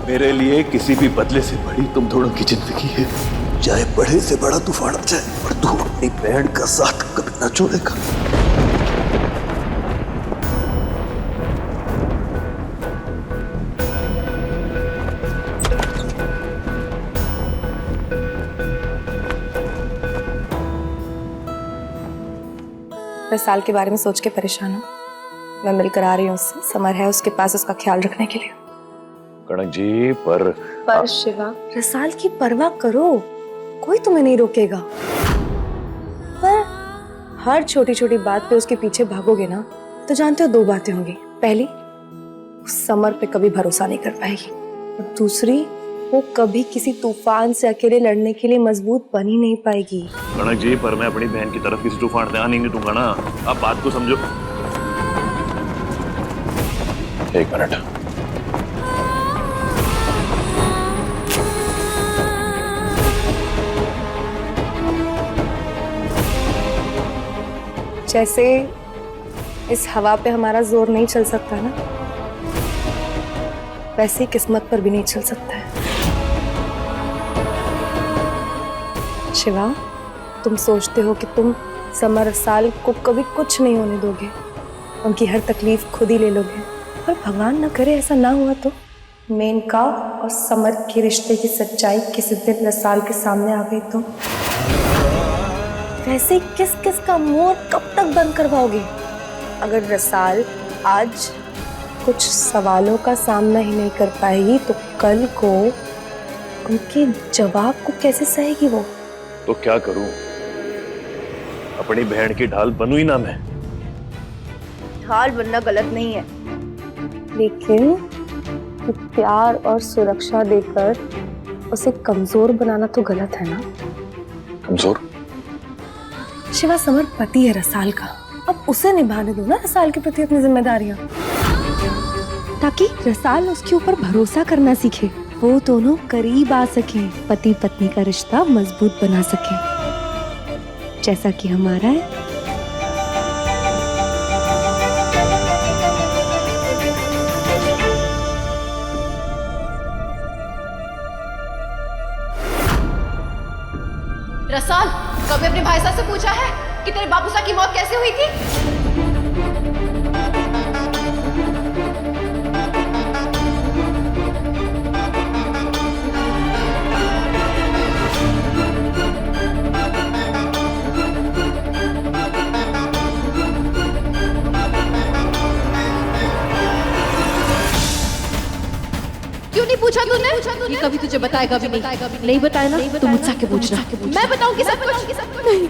मेरे लिए किसी भी बदले से बड़ी तुम दोनों की जिंदगी है। चाहे बड़े से बड़ा तूफान आ जाए, पर तू अपनी बहन का साथ कभी ना छोड़ेगा। रसाल के बारे में सोच के परेशान हूँ। मैं मिलकर आ रही हूँ उससे। समर है उसके पास उसका ख्याल रखने के लिए। कनक जी पर शिवा, रसाल की परवाह करो, कोई तुम्हें नहीं रोकेगा। पर हर छोटी छोटी बात पे उसके पीछे भागोगे ना तो जानते हो दो बातें होंगी। पहली, उस समर पे कभी भरोसा नहीं कर पाएगी, और दूसरी, वो कभी किसी तूफान से अकेले लड़ने के लिए मजबूत बन ही नहीं पाएगी। कनक जी, पर मैं अपनी बहन की तरफ किसी तूफान से आने नहीं दूंगा ना। आप बात को समझो। एक मिनट। जैसे इस हवा पे हमारा जोर नहीं चल सकता ना, वैसे ही किस्मत पर भी नहीं चल सकता है। शिवा, तुम सोचते हो कि तुम समर रसाल को कभी कुछ नहीं होने दोगे, उनकी हर तकलीफ खुद ही ले लोगे, पर भगवान ना करे ऐसा ना हुआ तो मेनका और समर के रिश्ते की सच्चाई किसी दिन रसाल के सामने आ गई तो वैसे किस किस का मुंह कब तक बंद करवाओगे? अगर रसाल आज कुछ सवालों का सामना ही नहीं कर पाएगी तो कल को उनके जवाब को कैसे सहेगी वो? तो क्या करूं? अपनी बहन की ढाल बनूं ही ना मैं। ढाल बनना गलत नहीं है, लेकिन प्यार और सुरक्षा देकर उसे कमजोर बनाना तो गलत है ना। कमजोर? शिवा, समर पति है रसाल का, अब उसे निभाने दो ना रसाल के प्रति अपनी जिम्मेदारियां, ताकि रसाल उसके ऊपर भरोसा करना सीखे, वो दोनों करीब आ सके, पति पत्नी का रिश्ता मजबूत बना सके, जैसा कि हमारा है। रसाल, कभी अपने भाई साहब से पूछा है कि तेरे बापू साहब की मौत कैसे हुई थी? क्यों नहीं पूछा तूने? ये कभी तुझे बताएगा भी नहीं बताया ना, तो मुझसे आके पूछना। मैं बताऊंगी सब कुछ। नहीं।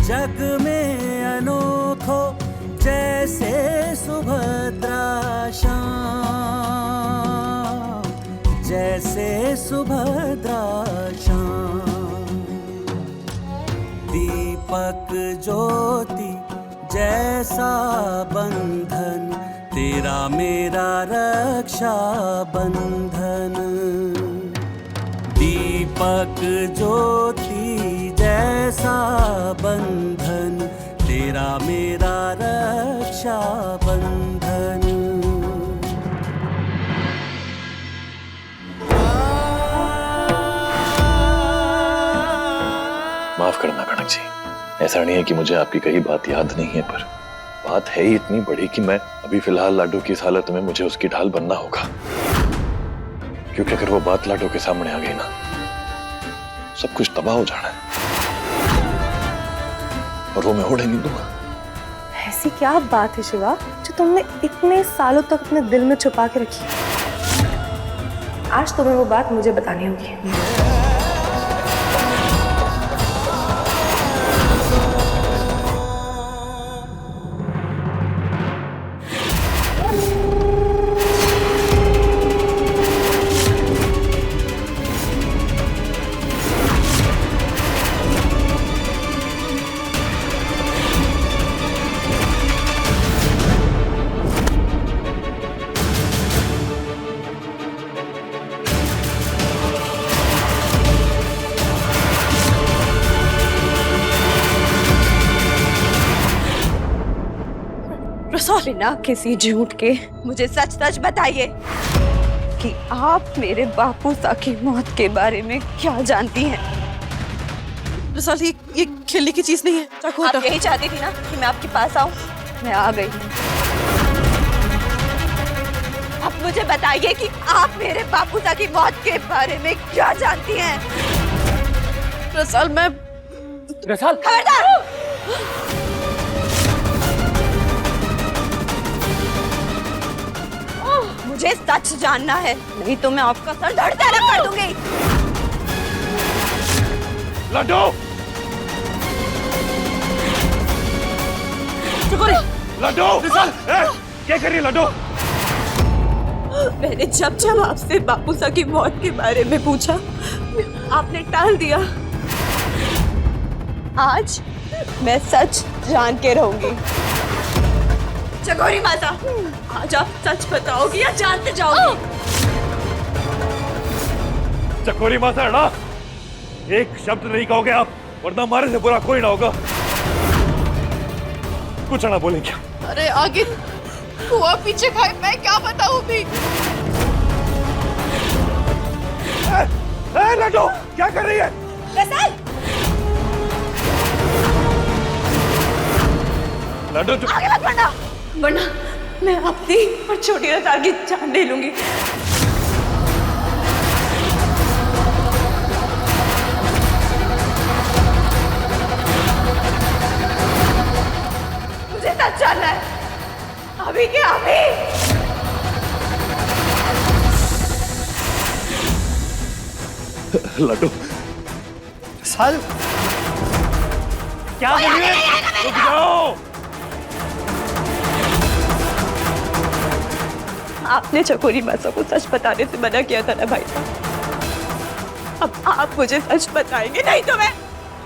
जग में अनोखो जैसे सुभद्रा श्याम, जैसे सुभद्रा श्याम, दीपक ज्योति जैसा बंधन, तेरा मेरा रक्षा बंधन। दीपक ज्योति जैसा बंधन, तेरा मेरा रक्षा बंधन। माफ करना कनक जी, ऐसा नहीं है कि मुझे आपकी कही बात याद नहीं है, पर बात है ही इतनी बड़ी कि मैं अभी फिलहाल लाडो की इस हालत में मुझे उसकी ढाल बनना होगा, क्योंकि अगर वो बात लाडो के सामने आ गई ना, सब कुछ तबाह हो जाना है, और वो मैं होने नहीं दूंगा। ऐसी क्या बात है शिवा जो तुमने इतने सालों तक अपने दिल में छुपा के रखी? आज तुम्हें वो बात मुझे बतानी होगी। बिना किसी झूठ के मुझे सच सच बताइए कि आप मेरे बापू सा की मौत के बारे में क्या जानती हैं? रसाल, ये खेलने की चीज नहीं है। चाकू हटा। आप यही चाहती थी ना कि मैं आपके पास आऊं? मैं आ गई। अब मुझे बताइए कि आप मेरे बापू सा की मौत के बारे में क्या जानती हैं? रसाल, मैं रसाल, खबरदार! मुझे सच जानना है, नहीं तो मैं आपका सर धड़ से अलग कर दूंगी। लड्डू, चकोरी, लड्डू, क्या कर रही है लड्डू? मैंने जब जब आपसे बापूसा की मौत के बारे में पूछा, आपने टाल दिया। आज मैं सच जान के रहूंगी। चकोरी माता, आज आप सच बताओगी या जानते जाओगी? चकोरी माता ना, एक शब्द नहीं कहोगे आप, वरना हमारे से बुरा कोई ना होगा। कुछ ना बोले क्या? अरे आगे हुआ पीछे खाए, मैं क्या बताऊं भी? लड्डू, क्या कर रही है? लड्डू चुप। आगे मत बढ़ना, वरना मैं अपनी और छोटी रसाल की जान ले लूंगी। मुझे सच जानना है, अभी के अभी। लड्डू, साल क्या बोल रही है? रुक जाओ। आपने चकोरी माता को सच बताने से मना किया था ना भाई साहब। अब आप मुझे सच बताएंगे, नहीं तो मैं।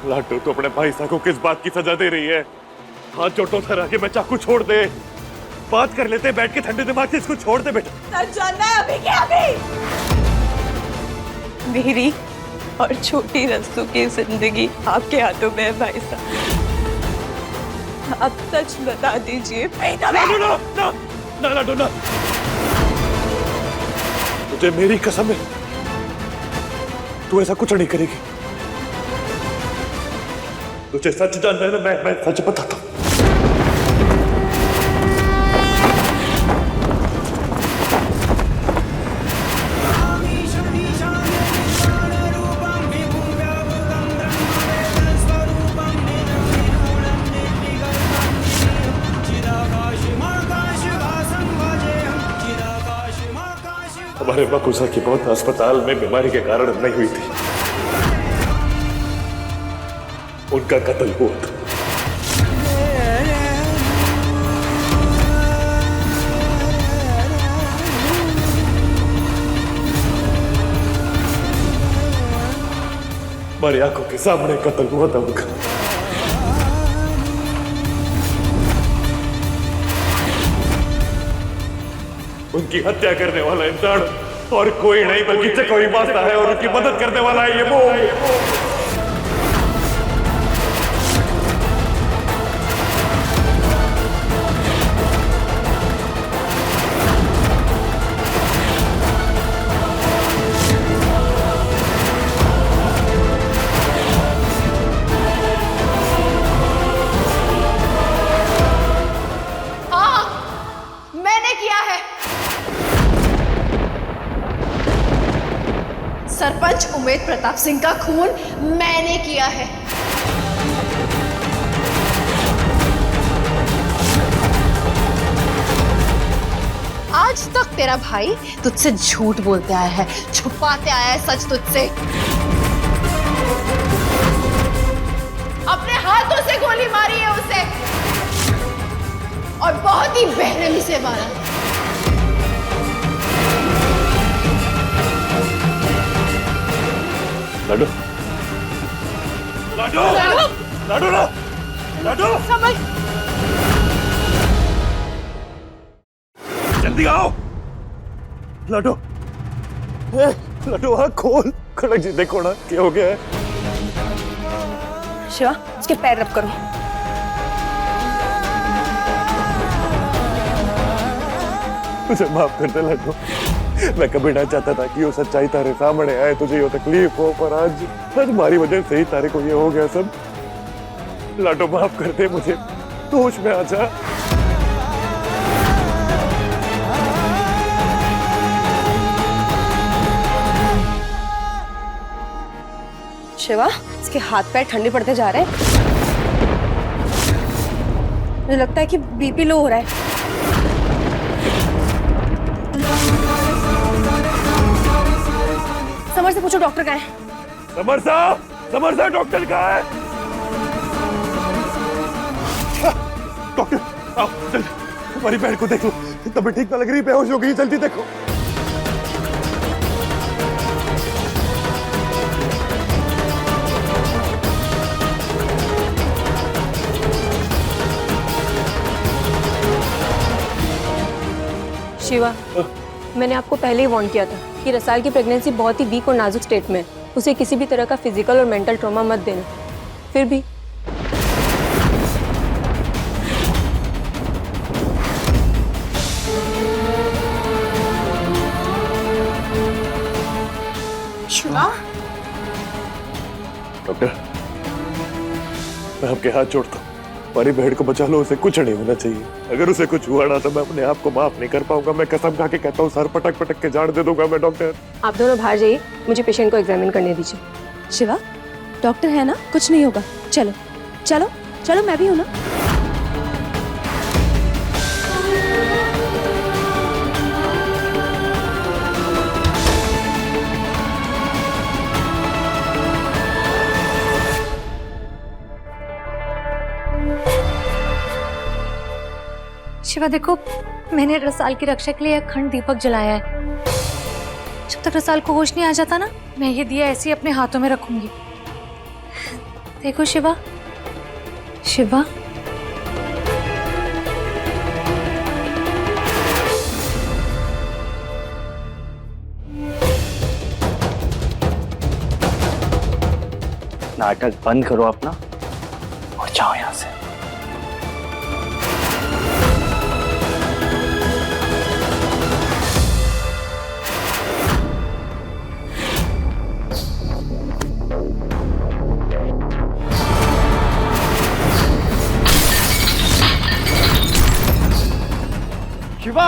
लड्डू, तो अपने भाई साहब को किस बात की सजा दे रही है? हाथ जोटो थरा के मैं चाकू छोड़ दे। बात कर लेते, बैठ के ठंडे दिमाग से इसको छोड़ दे बेटा। सच जानना है, अभी के अभी। मेरी और छोटी रस्सू की जिंदगी आपके हाथों में है भाई साहब। अब सच बता दीजिए, नहीं तो मैं। ना लड्डू ना, तुझे मेरी कसम है, तू ऐसा कुछ नहीं करेगी। तुझे सच जानना है ना, मैं सच बताता हूं। हमारे बापूसा की मौत अस्पताल में बीमारी के कारण नहीं हुई थी, उनका कत्ल हुआ था। हमारी आंखों के सामने कत्ल हुआ था उनका। उनकी हत्या करने वाला इंसान और कोई नहीं बल्कि चकोरी माता है, और उनकी मदद करने वाला है ये वो। मैंने किया है। सरपंच उमेद प्रताप सिंह का खून मैंने किया है। आज तक तेरा भाई तुझसे झूठ बोलते आया है, छुपाते आया है सच तुझसे। अपने हाथों से गोली मारी है उसे, और बहुत ही बेरहमी से मारा। लड्डू, लड्डू, लड्डू ना, लड्डू, समझ। जल्दी आओ। लड्डू, लड्डू आँख खोल। खड़क जी देखो ना क्या हो गया है। शिवा, उसके पैर रब करो। मुझे माफ कर दे लाडो। मैं कभी ना चाहता था कि वो सच्चाई तारे सामने आए, तुझे ये तकलीफ हो, पर आज तुम्हारी वजह से ही तारे को ये हो गया सब। लाडो माफ कर दे मुझे, तू होश में आ जा। शिवा, इसके हाथ पैर ठंडे पड़ते जा रहे हैं। मुझे लगता है कि बीपी लो हो रहा है। समर से पूछो डॉक्टर कहाँ है। समर साहब डॉक्टर कहाँ है? डॉक्टर आओ जल्दी, हमारी बहन को देख लो, तबीयत ठीक ना लग रही, बेहोश हो गई, जल्दी देखो। शिवा, मैंने आपको पहले ही वार्न किया था कि रसाल की प्रेगनेंसी बहुत ही वीक और नाजुक स्टेट में है। उसे किसी भी तरह का फिजिकल और मेंटल ट्रॉमा मत देना। फिर भी शिवा, डॉक्टर, मैं आपके हाथ जोड़ता हूँ, हमारी बहन को बचा लो, उसे कुछ नहीं होना चाहिए। अगर उसे कुछ हुआ ना तो मैं अपने आप को माफ नहीं कर पाऊंगा। मैं कसम खा के कहता हूँ, सर पटक पटक के जान दे दूंगा मैं। डॉक्टर, आप दोनों बाहर जाइए, मुझे पेशेंट को एग्जामिन करने दीजिए। शिवा, डॉक्टर है ना, कुछ नहीं होगा। चलो चलो चलो, मैं भी हूं ना। शिवा देखो, मैंने रसाल की रक्षा के लिए अखंड दीपक जलाया है। जब तक रसाल को होश नहीं आ जाता ना, मैं ये दिया ऐसे ही अपने हाथों में रखूंगी। देखो शिवा, शिवा, नाटक बंद करो अपना और जाओ यहाँ से। शिवा,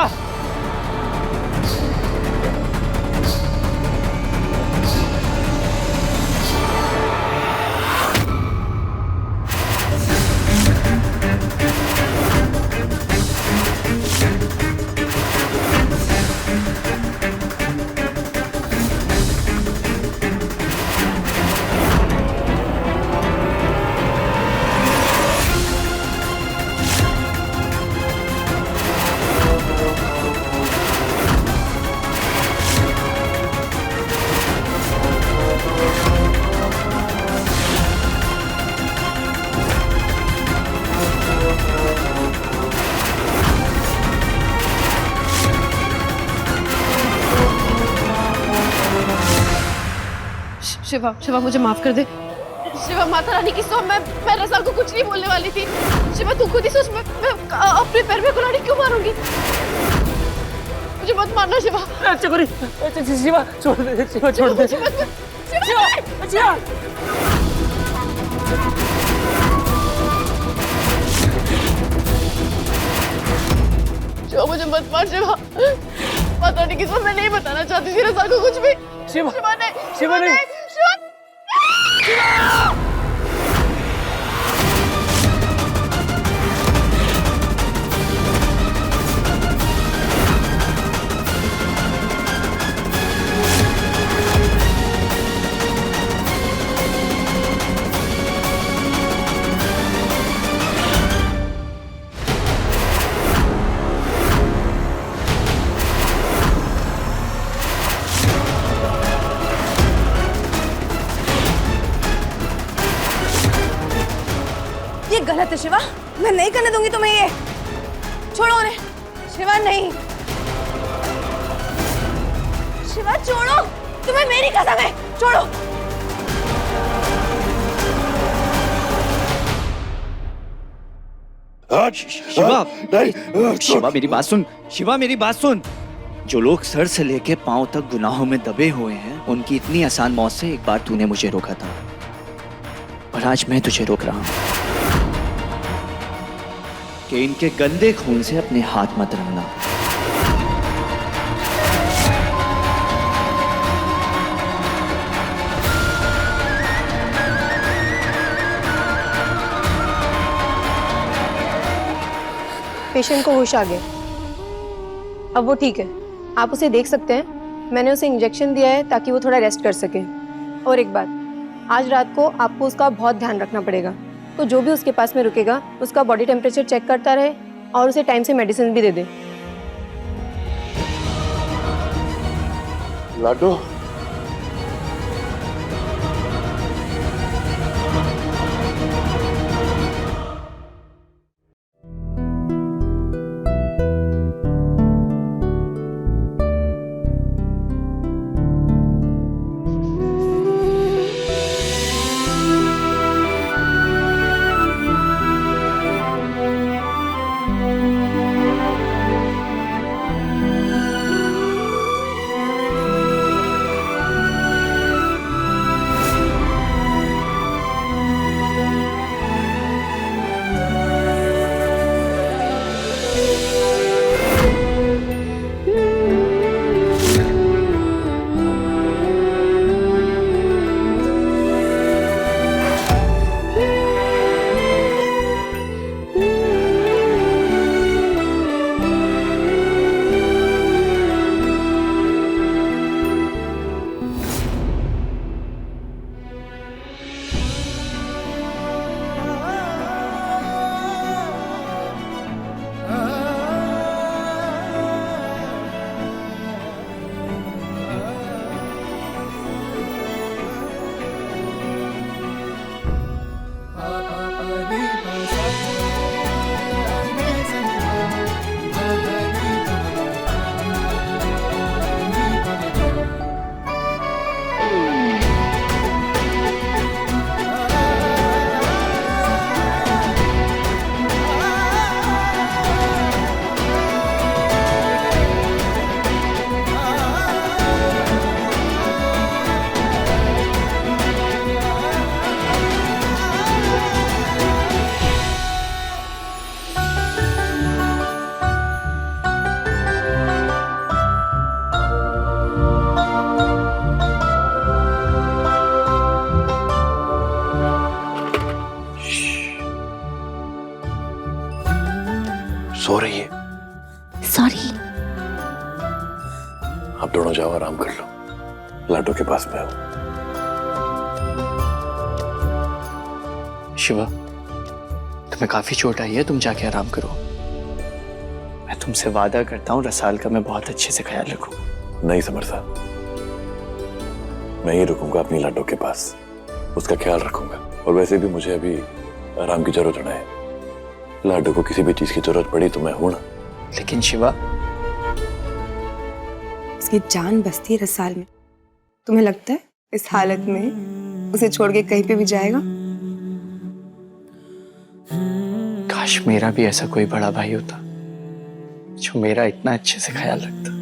शिवा, शिवा मुझे माफ कर दे। शिवा, माता रानी की सौ, मैं रसाल को कुछ नहीं बोलने वाली थी। शिवा तू खुद ही सोच, मैं अपने पैर में कुल्हाड़ी क्यों मारूंगी? मुझे मत मारना शिवा। अच्छा करी, शिवा छोड़ दे, शिवा छोड़ दे, शिवा, शिवा। शिवा मुझे मत मार शिवा। माता रानी की सौ, मैं नहीं बताना चाहती थी रसाल को कुछ भी। शिवा, शिवा नहीं, शिवा नहीं, शिवा। ये गलत है शिवा, मैं नहीं करने दूंगी तुम्हें ये। छोड़ो उन्हें शिवा, नहीं शिवा, छोड़ो, तुम्हें मेरी कसम है, छोड़ो। शिवा, शिवा मेरी बात सुन, शिवा मेरी बात सुन। जो लोग सर से लेके पांव तक गुनाहों में दबे हुए हैं, उनकी इतनी आसान मौत से एक बार तूने मुझे रोका था, और आज मैं तुझे रोक रहा हूं कि इनके गंदे खून से अपने हाथ मत रंगना। पेशेंट को होश आ गया, अब वो ठीक है, आप उसे देख सकते हैं। मैंने उसे इंजेक्शन दिया है ताकि वो थोड़ा रेस्ट कर सके। और एक बात, आज रात को आपको उसका बहुत ध्यान रखना पड़ेगा, तो जो भी उसके पास में रुकेगा उसका बॉडी टेम्परेचर चेक करता रहे और उसे टाइम से मेडिसिन भी दे दे। लाडो, सो रही है। सॉरी। आप दोनों जाओ, आराम कर लो, लाडो के पास मैं हूं। शिवा, तुम्हें काफी चोट आई है, तुम जाके आराम करो। मैं तुमसे वादा करता हूँ रसाल का मैं बहुत अच्छे से ख्याल रखूंगा। नहीं समर साहब, मैं ही रुकूंगा अपनी लाडो के पास, उसका ख्याल रखूंगा। और वैसे भी मुझे अभी आराम की जरूरत नहीं है। लाडो को किसी भी चीज की जरूरत पड़ी तो मैं हूं ना। लेकिन शिवा, उसकी जान बसती है रसाल में। तुम्हें लगता है इस हालत में उसे छोड़ के कहीं पे भी जाएगा? काश मेरा भी ऐसा कोई बड़ा भाई होता जो मेरा इतना अच्छे से ख्याल रखता।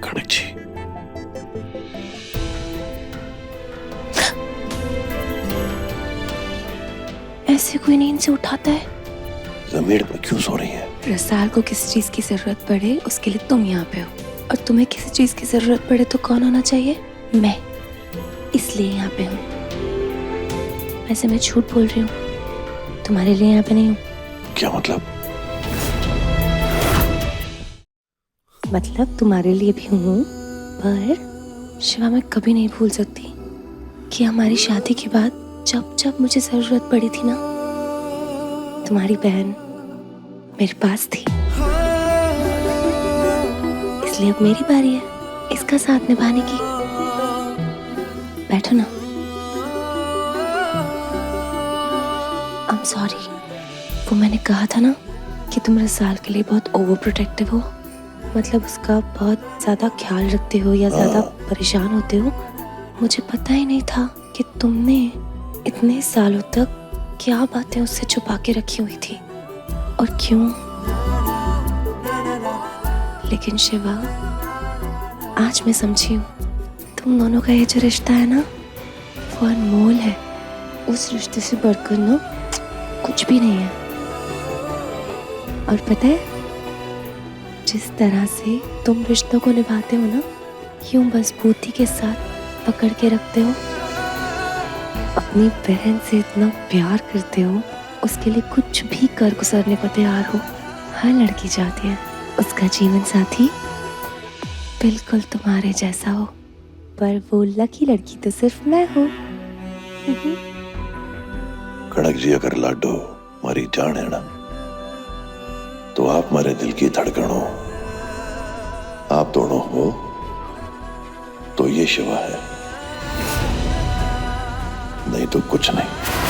खड़क जी, ऐसे कोई नींद से उठाता है? जमीन पर क्यों सो रही है? रसाल को किसी चीज की जरूरत पड़े उसके लिए तुम यहाँ पे हो, और तुम्हें किसी चीज की जरूरत पड़े तो कौन होना चाहिए? मैं, इसलिए यहाँ पे हूँ। वैसे मैं झूठ बोल रही हूँ, तुम्हारे लिए यहाँ पे नहीं हूँ। क्या मतलब? मतलब तुम्हारे लिए भी हूँ, पर शिवा मैं कभी नहीं भूल सकती कि हमारी शादी के बाद जब जब मुझे जरूरत पड़ी थी ना, तुम्हारी बहन मेरे पास थी। इसलिए अब मेरी बारी है इसका साथ निभाने की। बैठो ना। आई एम सॉरी, वो मैंने कहा था ना कि तुम रसाल के लिए बहुत ओवर प्रोटेक्टिव हो, मतलब उसका बहुत ज्यादा ख्याल रखते हो या ज्यादा परेशान होते हो। मुझे पता ही नहीं था कि तुमने इतने सालों तक क्या बातें उससे छुपा के रखी हुई थी और क्यों। लेकिन शिवा, आज मैं समझी हूँ, तुम दोनों का ये जो रिश्ता है ना वो अनमोल है। उस रिश्ते से बढ़कर ना कुछ भी नहीं है। और पता है, जिस तरह से तुम रिश्तों को निभाते हो ना, यूं मजबूती के साथ पकड़ के रखते हो, अपनी बहन से इतना प्यार करते हो, उसके लिए कुछ भी कर गुजरने को तैयार हो। हर लड़की चाहती है उसका जीवन साथी बिल्कुल तुम्हारे जैसा हो, पर वो लकी लड़की तो सिर्फ मैं हूँ। कड़क जी, अगर लाडो हमारी जान है ना, तो आप हमारे दिल की धड़कन हो। आप दोनों हो तो ये शिवा है, नहीं तो कुछ नहीं।